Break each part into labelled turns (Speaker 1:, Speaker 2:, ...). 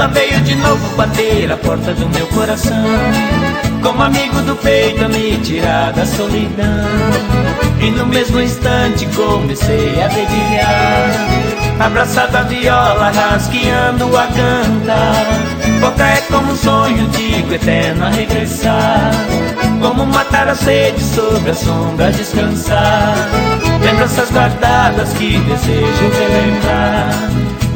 Speaker 1: ela veio de novo bater a porta do meu coração, como amigo do peito a me tirar da solidão. E no mesmo instante comecei a dedilhar, abraçada a viola, rasgueando a cantar. Boca é como um sonho antigo, eterno a regressar, como matar a sede sobre as sombras descansar. Lembranças guardadas que desejo relembrar,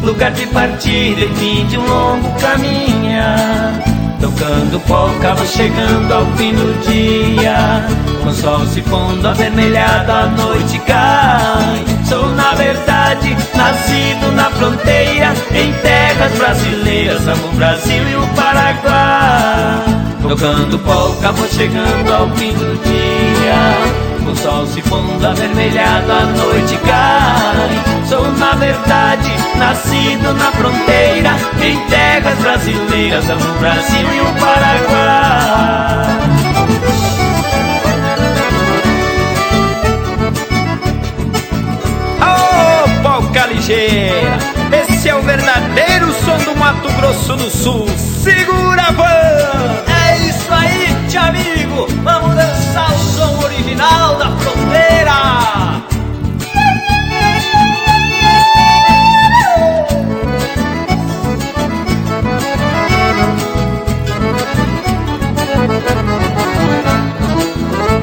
Speaker 1: lugar de partida e fim de um longo caminhar. Tocando polca, vou chegando ao fim do dia, com o sol se pondo avermelhado, a noite cai. Sou na verdade nascido na fronteira, em terras brasileiras, amo o Brasil e o Paraguai. Tocando polca, vou chegando ao fim do dia, com o sol se pondo avermelhado, a noite cai. Sou na verdade nascido na fronteira, em terras brasileiras, amo o Brasil e o Paraguai.
Speaker 2: Oh, polca ligeira, esse é o verdadeiro som do Mato Grosso do Sul. Segura a van!
Speaker 3: É isso aí, tio amigo, vamos dançar o som original da fronteira.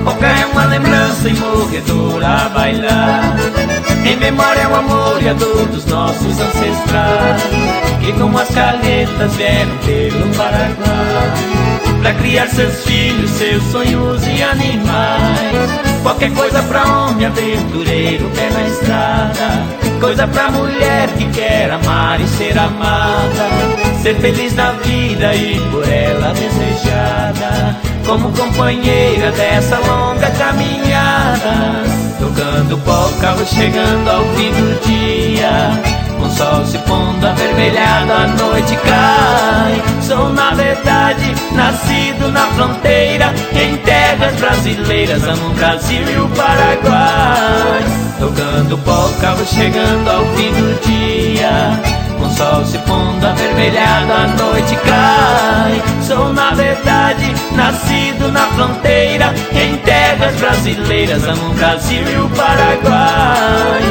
Speaker 1: Polca é uma lembrança imorredora a bailar, em memória ao amor e a dor dos nossos ancestrais, que com as carretas vieram pelo Paraguai, pra criar seus filhos, seus sonhos e animais. Qualquer coisa pra homem aventureiro, pé na estrada, coisa pra mulher que quer amar e ser amada, ser feliz na vida e por ela desejada, como companheira dessa longa caminhada. Tocando polca, vou chegando ao fim do dia, com o sol se pondo avermelhado, a noite cai. Sou na verdade nascido na fronteira, em terras brasileiras, amo o Brasil e o Paraguai. Tocando polca, vou chegando ao fim do dia, com o sol se pondo avermelhado, a noite cai. Sou na verdade nascido na fronteira, em terras brasileiras, amo o Brasil e o Paraguai.